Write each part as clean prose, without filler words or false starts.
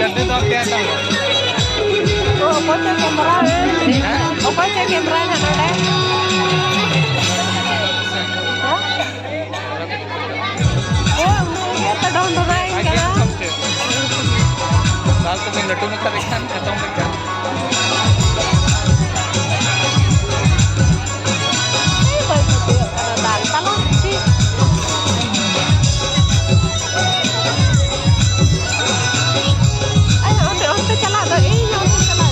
चलने तो क्या था Opo cek kamera Opo cek kamera nada ya tadong dorain kala साल तो मैं लट्टू में खा देखा कहता हूँ मैं क्या dal talon sih ay onte chala do onte chala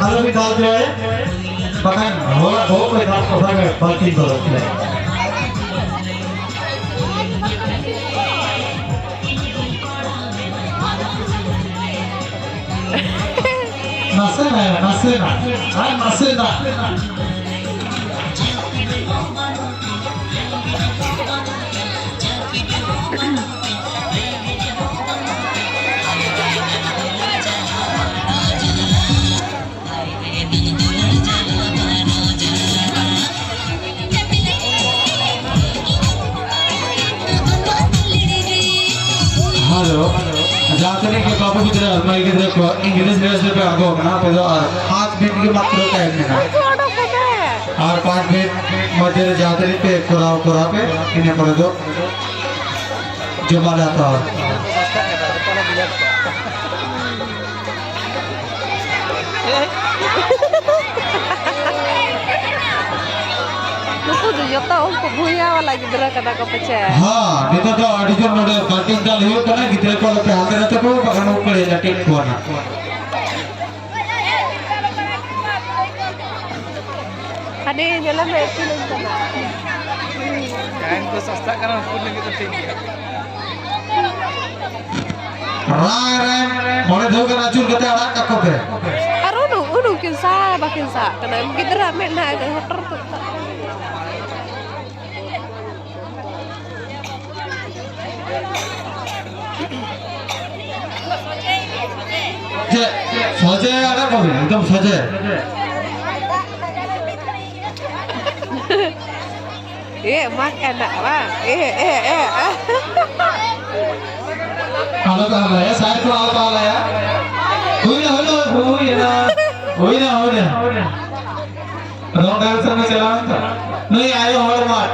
आलू की दाल जो है पकान होला धो के दाल को फ्राई कर बाकी करो नसेना हेलो जाते के बाबू की तरह अलमारी की तरह इंग्लिश ड्रेस पे आगो ना पे तो 5 मिनट के मात्र टाइम में और 5 मिनट मध्य जाते पे कोरा पे इन्हें कर दो जो माला था Jota unko buya wala gidra kada ko peche हां नितो तो ऑडिशन नोडे बैटिंग चालू हो कना गिद्रे को पे हाथ रहते को बगन ऊपर लटिक कोना ade jalan beti lentana काइन को सस्ता करना फूल लगे तो ठीक है राय राय मोरे धो के नाचुर कते आड़ा का पे aru unu kinsa bakinsa kana gidra mena ga hotor tu जे सजे आड़ा कबे एकदम सजे mak enak bang kalau kalau ya saya tuh apa ya Hoina Rong dance में चला नहीं आयो और मार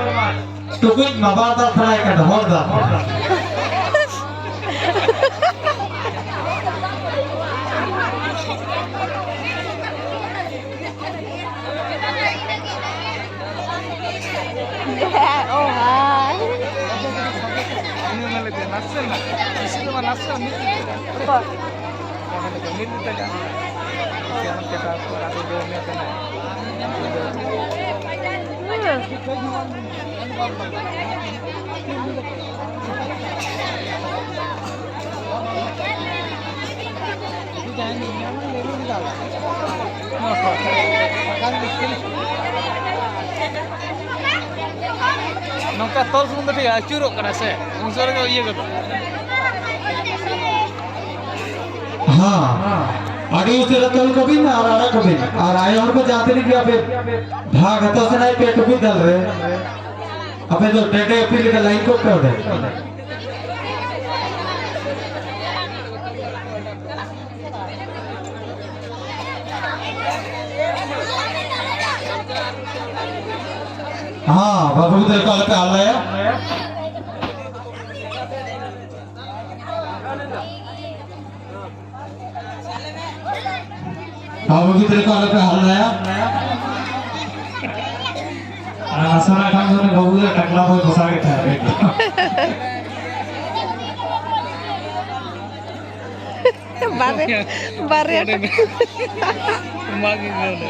तो कुछ मबाता फ्राई कर हो दा oh hai ini mana lebih nasel lah di sini mana nasel miti apa miti tega siapa kita atau dua meter nongka tol semua tadi acuruk kena saya unsur kau iya gitu हाँ आगे उसे रतल को भी ना आरा को भी और आए और को जाते नहीं क्या पे भाग तो से नहीं पेट भी दल रहे अबे तो टेटे अपनी का लाइन को पे उठे हाँ बाबू तेरे को अलग हाल है बाबू की तेरे को अलग हाल है आसना काम करने बाबू ने टकला बहुत घुसा के था bare मांगी बोले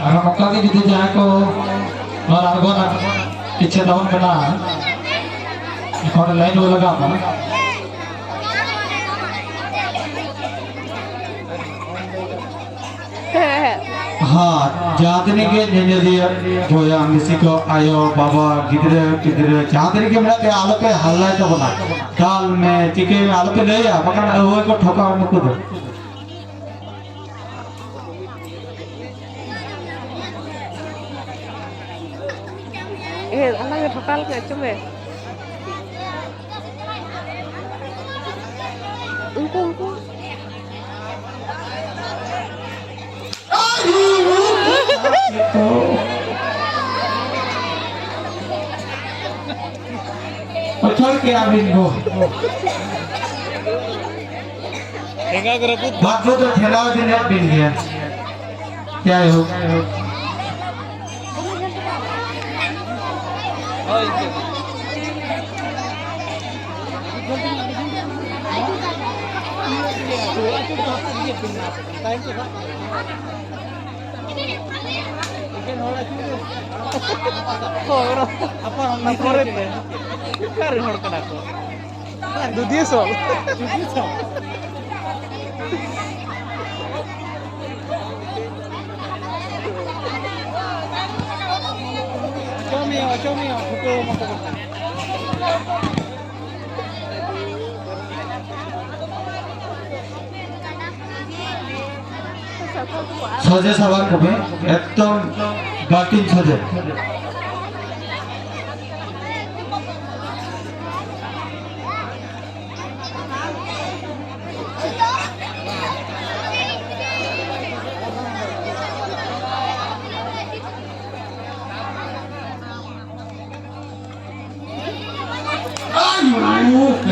Karena muka ini di jalan ko Maragona picture tahun kena. Kalau lain dua lagi apa? हाँ जहाँ तरीके के जैसे दिया बोया किसी को आयो बाबा किधर किधर जहाँ तरीके के मेरा के आलू पे हल्ला है तो बना दाल में चिके आलू पे ले या पकड़ वो को ठोका हमको खुद anak yang vokal nggak cuma engkau अच्छा क्या बिंगो Enggak kerebut. बात तो ठेला दिन है बिंग गया क्या हो Oh itu. Apa orang korek ya? Kari orang kena kok. Dudi sol. Comi, hukum apa? सजे सवार कभी एकदम बाकी सजे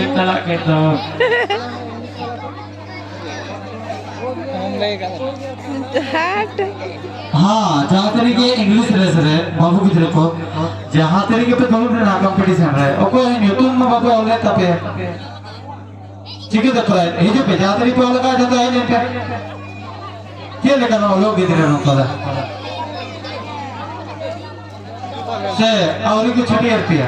kita kita ada हाँ जहाँ तरीके इंग्लिश रेस रहे बाबू की तरफ जहाँ तरीके पे दोनों ना कंपटीशन रहे ओको न्यूटन में बाबू औले तपे ठीक है देखो ये जो पे जहाँ तरीके औले का जाता है इनका क्या लेकर ना लोग इधर ना करा से औले की छोटी रुपया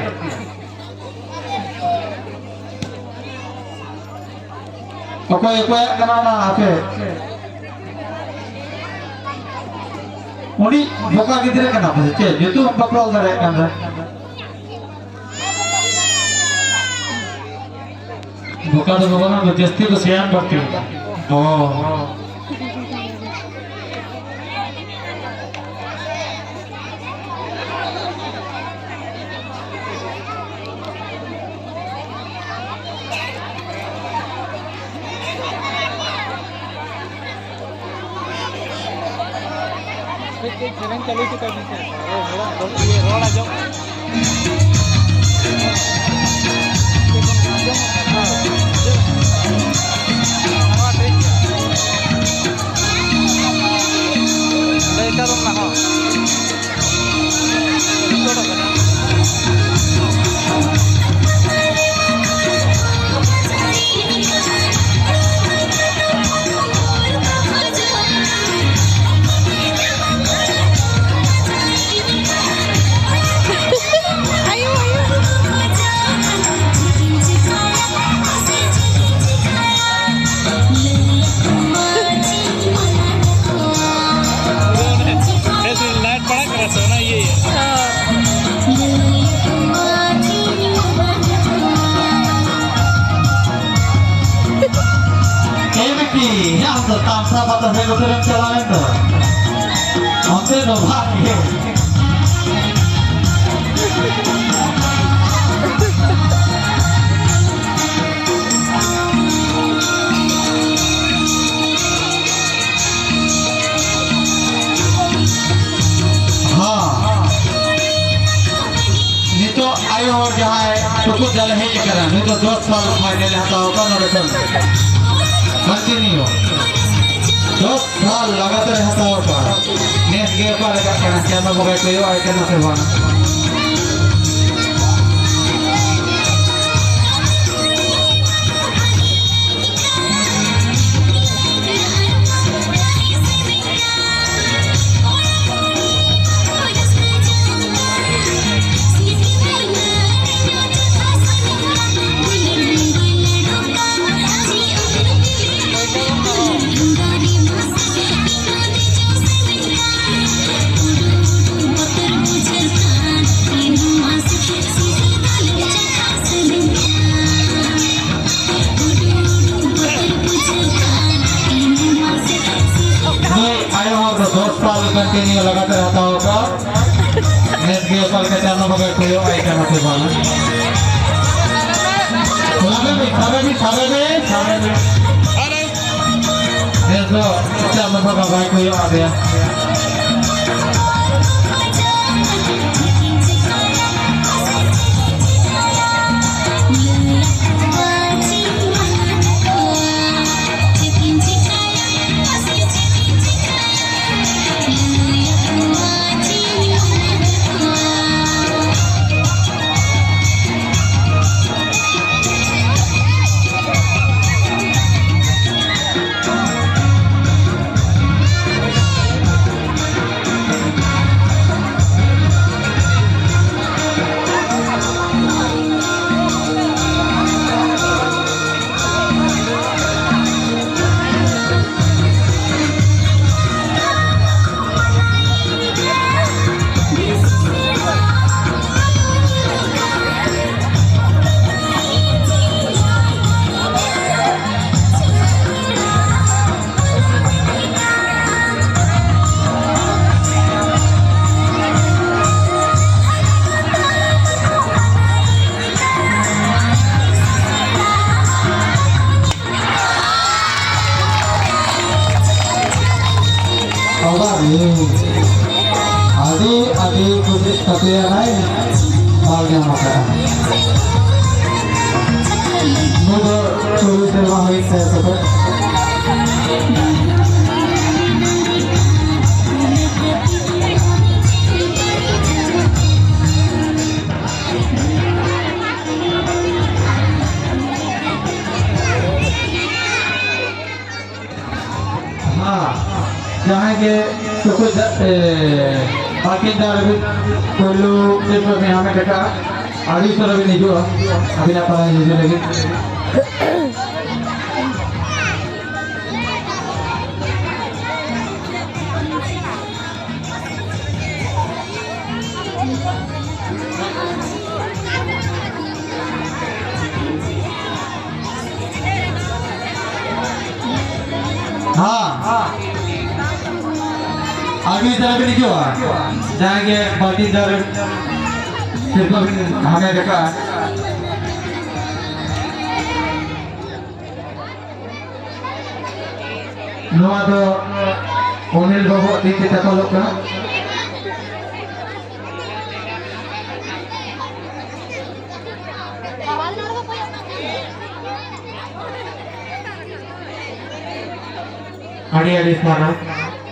ओको एक करना ना आपे उन्हीं बोका किधर करना पड़ता है जो तो हम पकड़ोल दे रहे हैं अंदर बोका तो बोका ना जस्ती को सियान करती हो Keren kali itu kan bisa. Roll aja. Ada dong lah. yang tetap sahabat terhubung yang jalan itu, hampir novaki. Ini tuh ayo jahai cukup jalan hiji kan, ini tuh 2 साल फाइनल हाता होगा नरेशन कंटिन्यू 2 साल लगातार हाता होगा next game पर करना क्या मोबाइल को यो आइटम से बना कंटिन्यू लगातार हताओ का नेट के ऊपर के चैनल पर कोई आइटम आते वाला सारे में ये तो चैनल पर भाई कोई आ गया adik kudus tapi yang lain halnya makanan mudah tulis termahit saya sebut जहाँ के तो कुछ बाकी दार भी कोल्लू सिर्फ में हमें देखा आदि तरह भी नहीं जो अभी ना पता नहीं जो लगे हाँ आगे तरह भी नहीं हुआ जाएंगे बाकी दर सिर्फ हमें देखा नवा तो ओनिल बाबू दी kita kalau kan Adi-adi sekarang